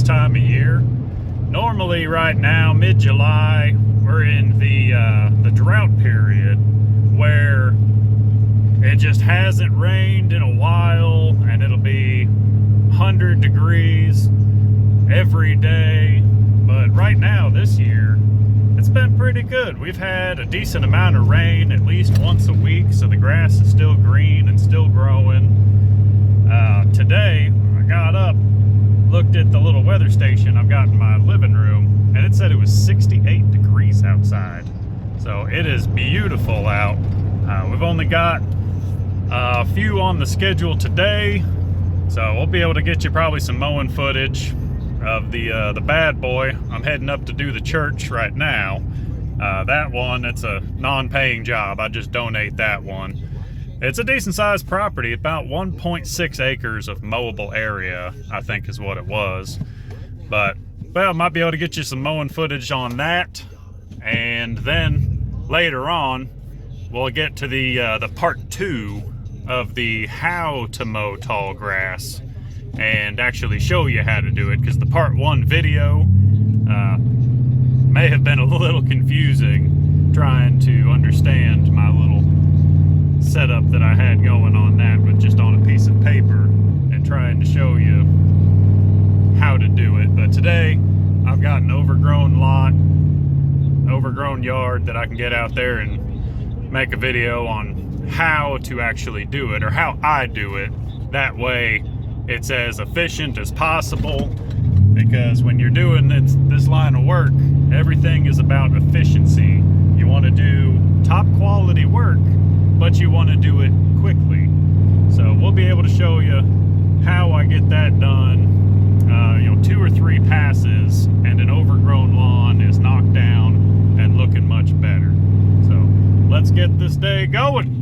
time of year. Normally right now, mid-July, we're in the drought period where it just hasn't rained in a while, and it'll be 100 degrees every day. But right now, this year, it's been pretty good. We've had a decent amount of rain at least once a week, so the grass is still green and still growing. Today, I got up, looked at the little weather station I've got in my living room, and it said it was 68 degrees outside. So it is beautiful out. We've only got a few on the schedule today, so we'll be able to get you probably some mowing footage of the bad boy. I'm heading up to do the church right now. That one, it's a non-paying job. I just donate that one. It's a decent sized property, about 1.6 acres of mowable area, I think is what it was. But, well, might be able to get you some mowing footage on that. And then later on, we'll get to the part 2 of the how to mow tall grass and actually show you how to do it, because the part 1 video may have been a little confusing trying to understand my little setup that I had going on that, with just on a piece of paper and trying to show you how to do it. But today I've got an overgrown yard that I can get out there and make a video on how to actually do it, or how I do it. That way it's as efficient as possible, because when you're doing this line of work, everything is about efficiency. You want to do top quality work, but you want to do it quickly. So we'll be able to show you how I get that done. 2 or 3 passes and an overgrown lawn is knocked down and looking much better. So let's get this day going.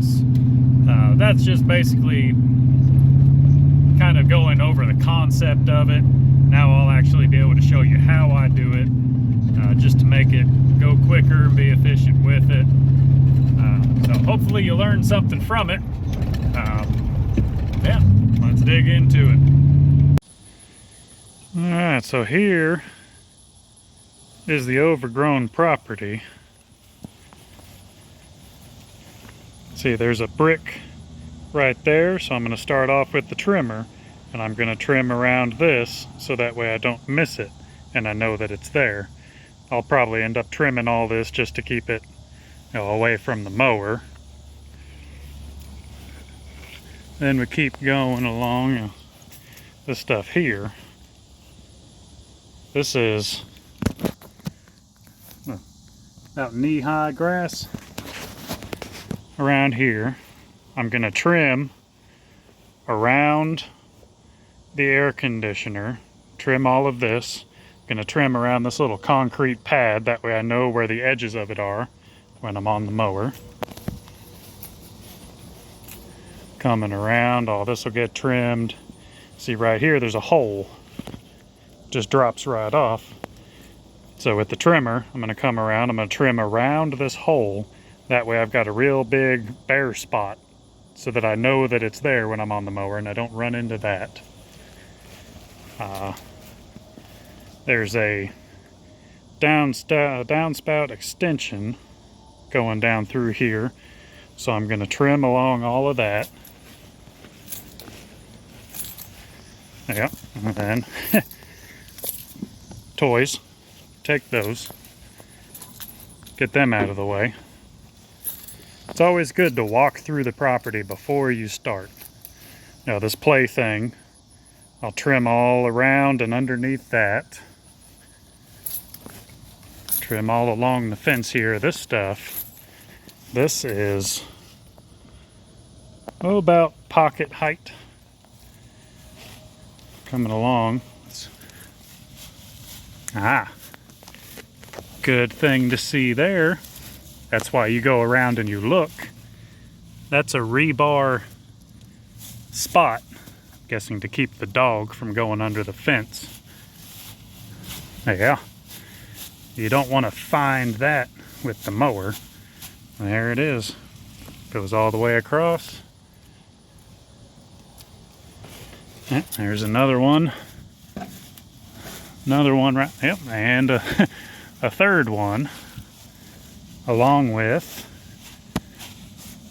grass. That's just basically kind of going over the concept of it. Now I'll actually be able to show you how I do it, just to make it go quicker and be efficient with it. So hopefully you learned something from it. Yeah, let's dig into it. Alright, so here is the overgrown property. See, there's a brick right there, so I'm going to start off with the trimmer, and I'm going to trim around this so that way I don't miss it and I know that it's there. I'll probably end up trimming all this just to keep it, away from the mower. Then we keep going along. This stuff here, this is about knee-high grass around here. I'm going to trim around the air conditioner, trim all of this. I'm going to trim around this little concrete pad, that way I know where the edges of it are when I'm on the mower. Coming around, all this will get trimmed. See right here, there's a hole. Just drops right off. So with the trimmer, I'm going to come around, I'm going to trim around this hole. That way I've got a real big bare spot so that I know that it's there when I'm on the mower and I don't run into that. There's a downspout extension going down through here. So I'm going to trim along all of that. Yeah, and then toys, take those, get them out of the way. It's always good to walk through the property before you start. Now this plaything, I'll trim all around and underneath that. Trim all along the fence here. This stuff, this is about pocket height. Coming along. Good thing to see there. That's why you go around and you look. That's a rebar spot, I'm guessing to keep the dog from going under the fence. Yeah, you don't want to find that with the mower. There it is. Goes all the way across. Yeah, there's another one. Another one right, yep, and a third one, along with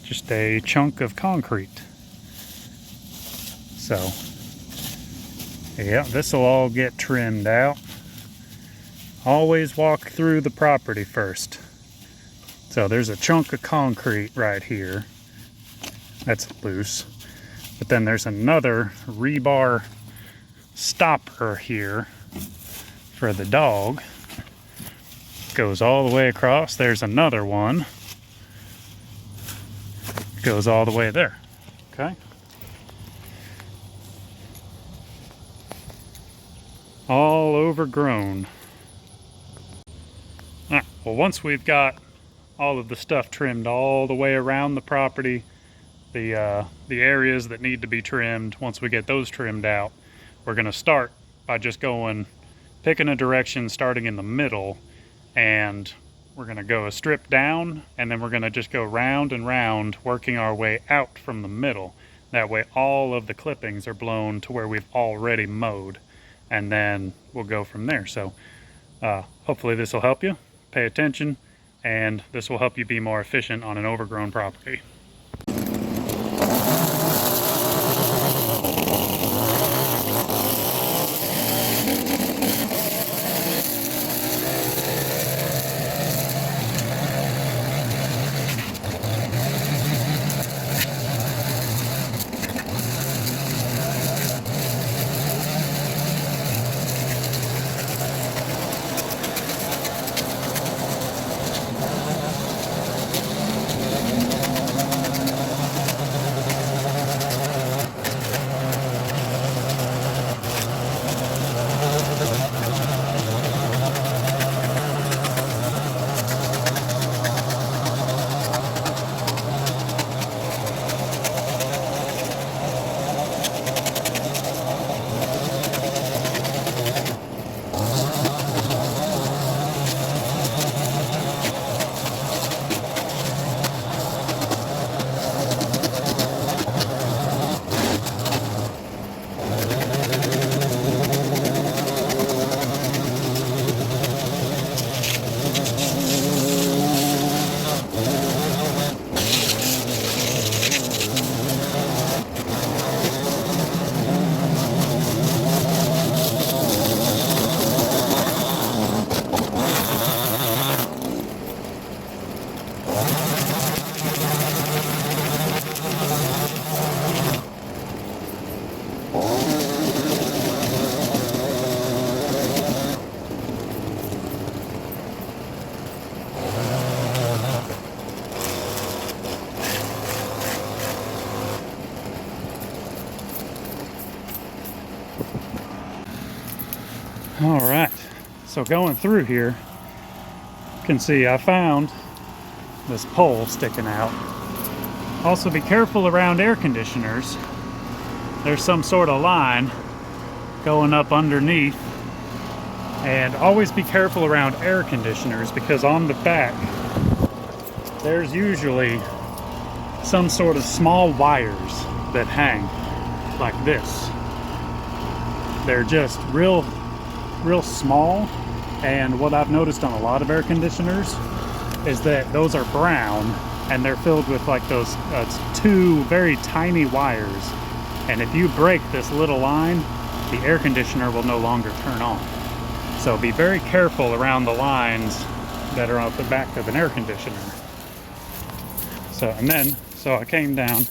just a chunk of concrete. So, yeah, this will all get trimmed out. Always walk through the property first. So there's a chunk of concrete right here. That's loose. But then there's another rebar stopper here for the dog. Goes all the way across. There's another one. Goes all the way there. Okay. All overgrown. Alright, well, once we've got all of the stuff trimmed all the way around the property, the areas that need to be trimmed, once we get those trimmed out, we're going to start by just picking a direction starting in the middle, and we're going to go a strip down, and then we're going to just go round and round, working our way out from the middle. That way all of the clippings are blown to where we've already mowed, and then we'll go from there. So hopefully this will help you. Pay attention, and this will help you be more efficient on an overgrown property. All right, so going through here, you can see I found this pole sticking out. Also be careful around air conditioners. There's some sort of line going up underneath. And always be careful around air conditioners, because on the back there's usually some sort of small wires that hang like this. They're just real small, and what I've noticed on a lot of air conditioners is that those are brown and they're filled with like those two very tiny wires, and if you break this little line, the air conditioner will no longer turn on. So be very careful around the lines that are on the back of an air conditioner. So I came down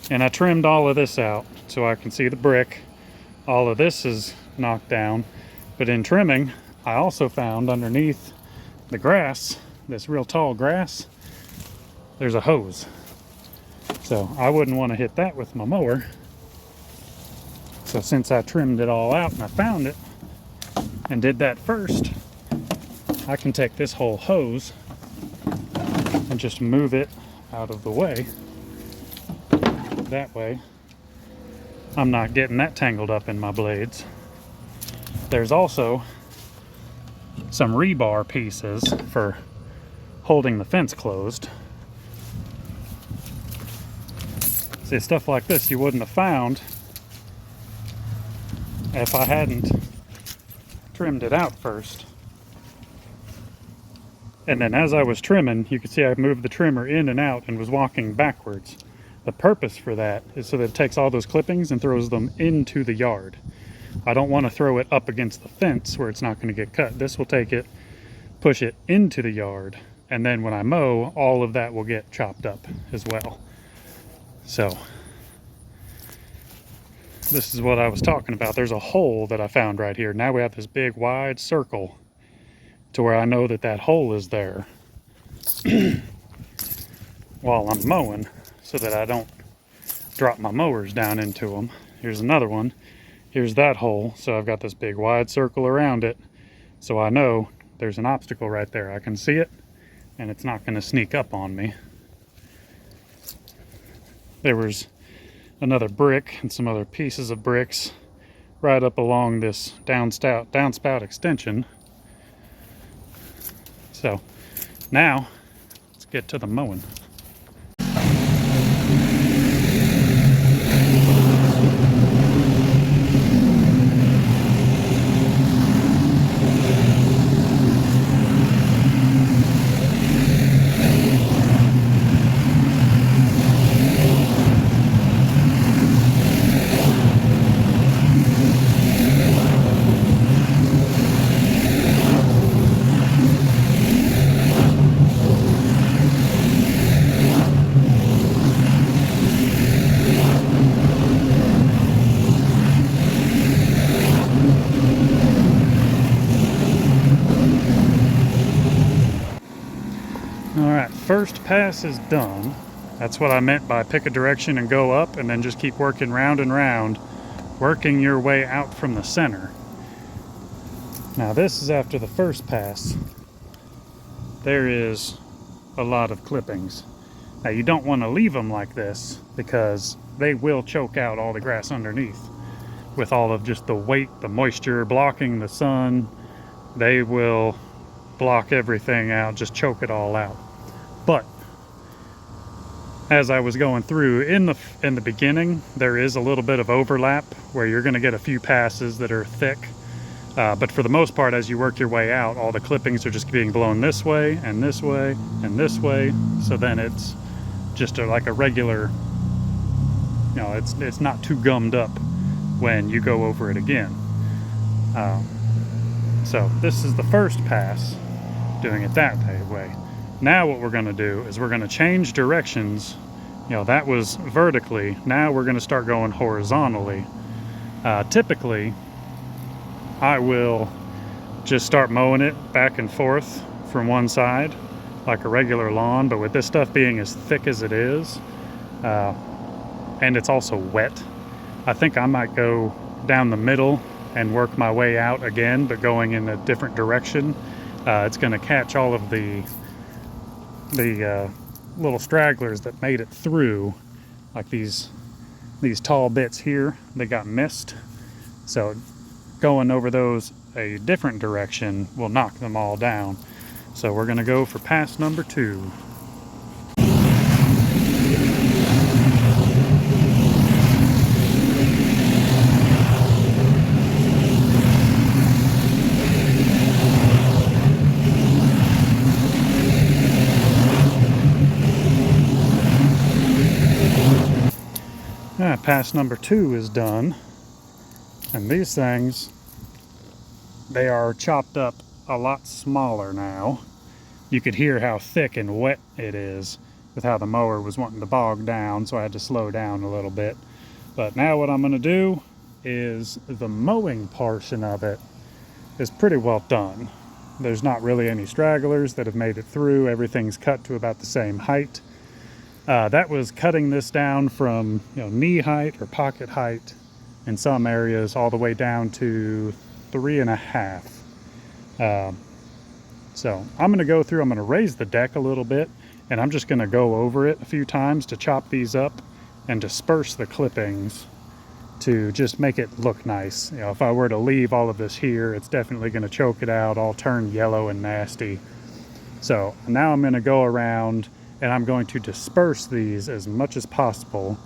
and I trimmed all of this out so I can see the brick. All of this is knocked down, but in trimming, I also found underneath the grass, this real tall grass, there's a hose. So I wouldn't want to hit that with my mower. So since I trimmed it all out and I found it, and did that first, I can take this whole hose and just move it out of the way. That way, I'm not getting that tangled up in my blades. There's also some rebar pieces for holding the fence closed. See, stuff like this you wouldn't have found if I hadn't trimmed it out first. And then as I was trimming, you could see I moved the trimmer in and out and was walking backwards. The purpose for that is so that it takes all those clippings and throws them into the yard. I don't want to throw it up against the fence where it's not going to get cut. This will take it, push it into the yard, and then when I mow, all of that will get chopped up as well. So this is what I was talking about. There's a hole that I found right here. Now we have this big wide circle to where I know that that hole is there while I'm mowing, so that I don't drop my mowers down into them. Here's another one. Here's that hole. So I've got this big wide circle around it. So I know there's an obstacle right there. I can see it and it's not going to sneak up on me. There was another brick and some other pieces of bricks right up along this downspout extension. So now let's get to the mowing. Alright, first pass is done. That's what I meant by pick a direction and go up, and then just keep working round and round, working your way out from the center. Now this is after the first pass. There is a lot of clippings. Now you don't want to leave them like this, because they will choke out all the grass underneath. With all of just the weight, the moisture blocking the sun, they will block everything out, just choke it all out. But as I was going through in the beginning, there is a little bit of overlap where you're going to get a few passes that are thick. But for the most part, as you work your way out, all the clippings are just being blown this way and this way and this way. So then it's just like a regular, you know, it's not too gummed up when you go over it again. So this is the first pass, doing it that way. Now what we're going to do is we're going to change directions. You know, that was vertically. Now we're going to start going horizontally. Typically, I will just start mowing it back and forth from one side like a regular lawn, but with this stuff being as thick as it is, and it's also wet, I think I might go down the middle and work my way out again, but going in a different direction. It's going to catch all of the little stragglers that made it through, like these tall bits here that got missed. So going over those a different direction will knock them all down. So we're going to go for pass number 2. Pass number 2 is done, and these things, they are chopped up a lot smaller now. You could hear how thick and wet it is with how the mower was wanting to bog down, so I had to slow down a little bit. But now what I'm going to do is the mowing portion of it is pretty well done. There's not really any stragglers that have made it through. Everything's cut to about the same height. That was cutting this down from knee height or pocket height in some areas all the way down to 3.5. So I'm going to go through, I'm going to raise the deck a little bit, and I'm just going to go over it a few times to chop these up and disperse the clippings to just make it look nice. If I were to leave all of this here, it's definitely going to choke it out, all turn yellow and nasty. So now I'm going to go around and I'm going to disperse these as much as possible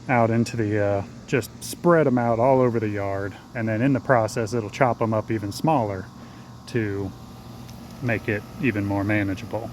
out into the, just spread them out all over the yard. And then in the process, it'll chop them up even smaller to make it even more manageable.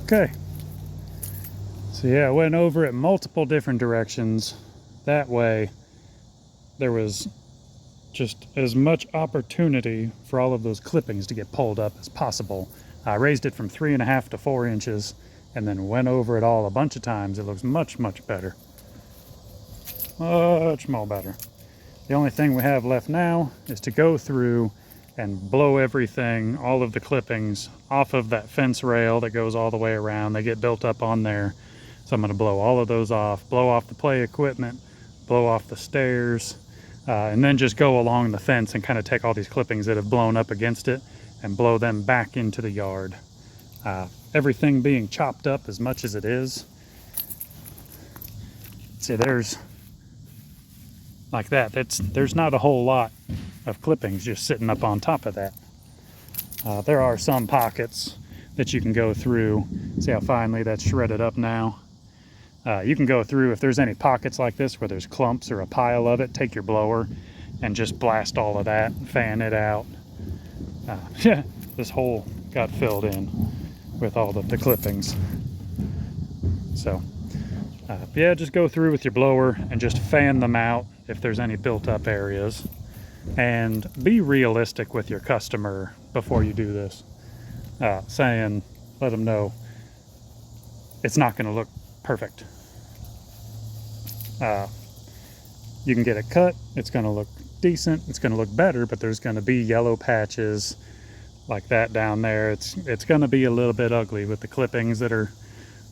Okay, so yeah, I went over it multiple different directions. That way there was just as much opportunity for all of those clippings to get pulled up as possible. I raised it from 3.5 to 4 inches and then went over it all a bunch of times. It looks much better. Much more better. The only thing we have left now is to go through and blow everything, all of the clippings, off of that fence rail that goes all the way around. They get built up on there. So I'm going to blow all of those off, blow off the play equipment, blow off the stairs, and then just go along the fence and kind of take all these clippings that have blown up against it and blow them back into the yard. Everything being chopped up as much as it is. See, there's like that. There's not a whole lot of clippings just sitting up on top of that. There are some pockets that you can go through. See how finely that's shredded up now? You can go through, if there's any pockets like this where there's clumps or a pile of it, take your blower and just blast all of that, fan it out. Yeah, this hole got filled in with all the clippings. So yeah, just go through with your blower and just fan them out if there's any built up areas. And be realistic with your customer before you do this. Let them know it's not going to look perfect. You can get it cut, it's going to look decent, it's going to look better, but there's going to be yellow patches like that down there. It's going to be a little bit ugly with the clippings that are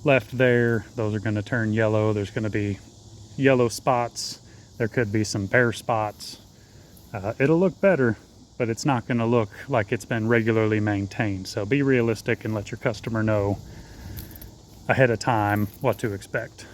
left there. Those are going to turn yellow. There's going to be yellow spots. There could be some bare spots. It'll look better, but it's not going to look like it's been regularly maintained. So be realistic and let your customer know ahead of time what to expect.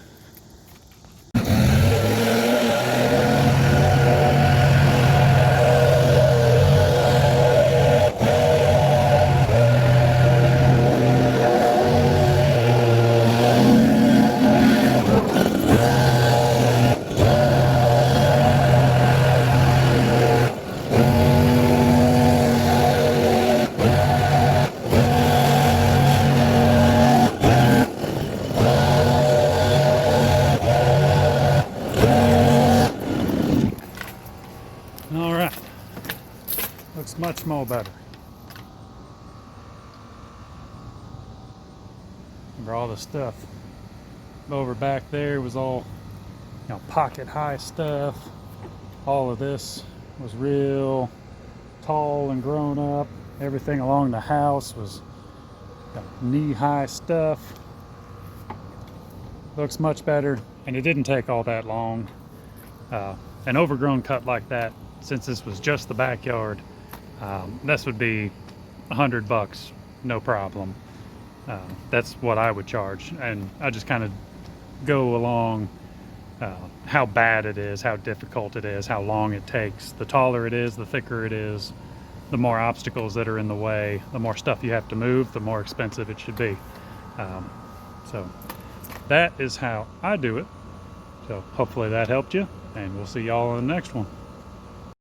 All right, looks much more better. Remember all the stuff over back there was all, you know, pocket high stuff. All of this was real tall and grown up. Everything along the house was knee-high stuff. Looks much better, and it didn't take all that long. An overgrown cut like that, since this was just the backyard, this would be $100, no problem. That's what I would charge, and I just kind of go along how bad it is, how difficult it is, how long it takes. The taller it is, the thicker it is, the more obstacles that are in the way, the more stuff you have to move, the more expensive it should be. So that is how I do it. So hopefully that helped you, and we'll see y'all in the next one.